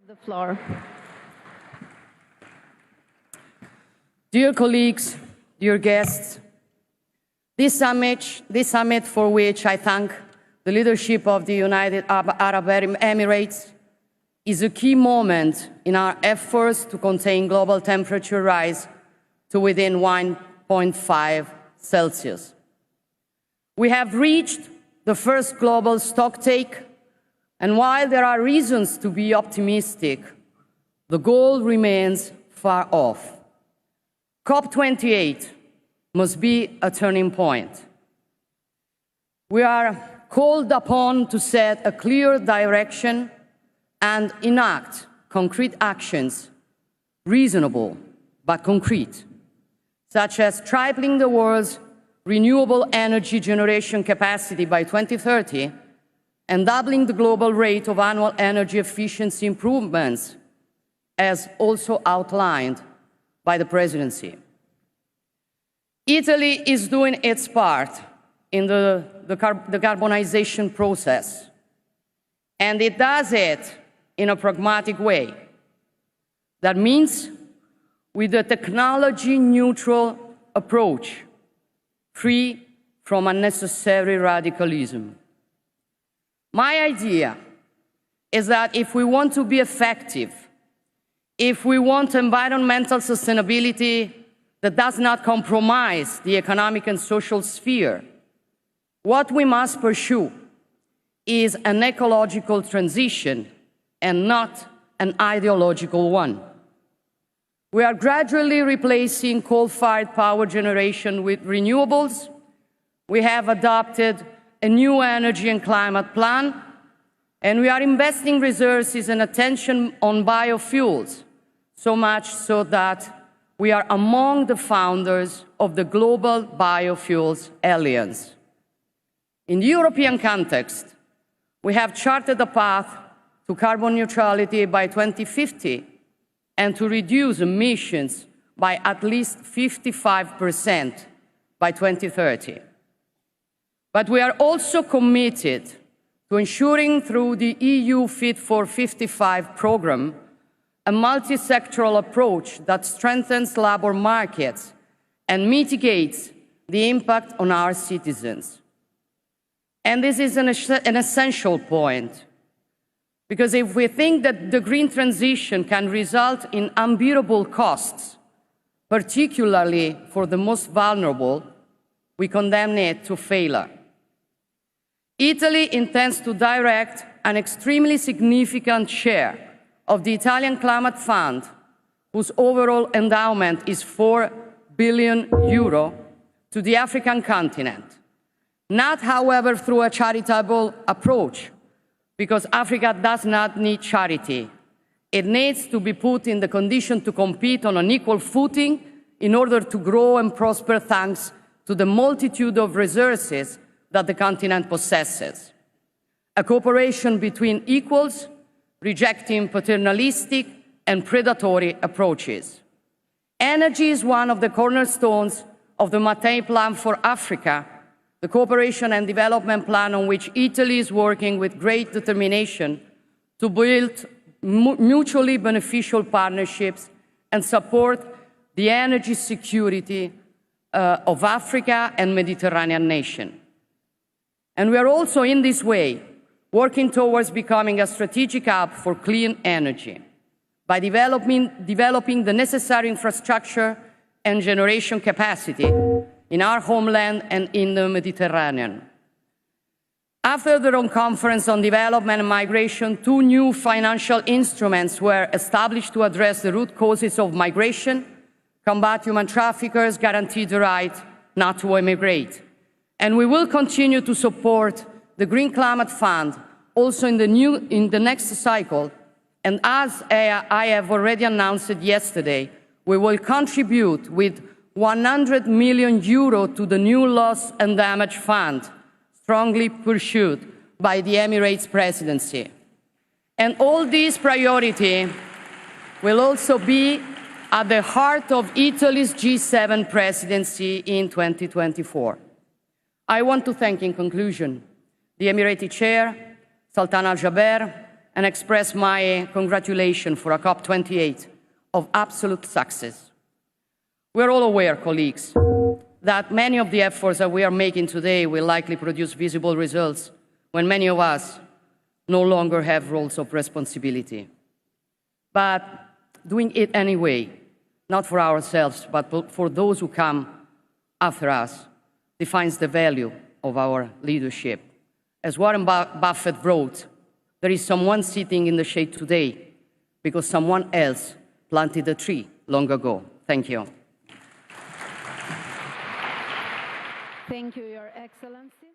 The floor. Dear colleagues, dear guests, this summit for which I thank the leadership of the United Arab Emirates is a key moment in our efforts to contain global temperature rise to within 1.5 Celsius. We have reached the first global stocktake, and while there are reasons to be optimistic, the goal remains far off. COP28 must be a turning point. We are called upon to set a clear direction and enact concrete actions, reasonable but concrete, such as tripling the world's renewable energy generation capacity by 2030 and doubling the global rate of annual energy efficiency improvements, as also outlined by the Presidency. Italy is doing its part in the decarbonization process, and it does it in a pragmatic way. That means with a technology-neutral approach, free from unnecessary radicalism. My idea is that if we want to be effective, if we want environmental sustainability that does not compromise the economic and social sphere, what we must pursue is an ecological transition and not an ideological one. We are gradually replacing coal-fired power generation with renewables. We have adopted a new energy and climate plan, and we are investing resources and attention on biofuels, so much so that we are among the founders of the Global Biofuels Alliance. In the European context, we have charted a path to carbon neutrality by 2050 and to reduce emissions by at least 55% by 2030. But we are also committed to ensuring through the EU Fit for 55 programme a multi-sectoral approach that strengthens labour markets and mitigates the impact on our citizens. And this is an essential point, because if we think that the green transition can result in unbearable costs, particularly for the most vulnerable, we condemn it to failure. Italy intends to direct an extremely significant share of the Italian Climate Fund, whose overall endowment is €4 billion, to the African continent. Not, however, through a charitable approach, because Africa does not need charity. It needs to be put in the condition to compete on an equal footing in order to grow and prosper thanks to the multitude of resources that the continent possesses. A cooperation between equals, rejecting paternalistic and predatory approaches. Energy is one of the cornerstones of the Mattei Plan for Africa, the cooperation and development plan on which Italy is working with great determination to build mutually beneficial partnerships and support the energy security of Africa and Mediterranean nations. And we are also, in this way, working towards becoming a strategic hub for clean energy by developing the necessary infrastructure and generation capacity in our homeland and in the Mediterranean. After the Rome Conference on Development and Migration, 2 new financial instruments were established to address the root causes of migration, combat human traffickers, guarantee the right not to emigrate. And we will continue to support the Green Climate Fund also in the next cycle. And as I have already announced it yesterday, we will contribute with €100 million to the new Loss and Damage Fund, strongly pursued by the Emirates Presidency. And all these priorities will also be at the heart of Italy's G7 presidency in 2024. I want to thank, in conclusion, the Emirati Chair, Sultan Al Jaber, and express my congratulations for a COP28 of absolute success. We're all aware, colleagues, that many of the efforts that we are making today will likely produce visible results when many of us no longer have roles of responsibility. But doing it anyway, not for ourselves, but for those who come after us, defines the value of our leadership. As Warren Buffett wrote, there is someone sitting in the shade today because someone else planted a tree long ago. Thank you. Thank you, Your Excellency.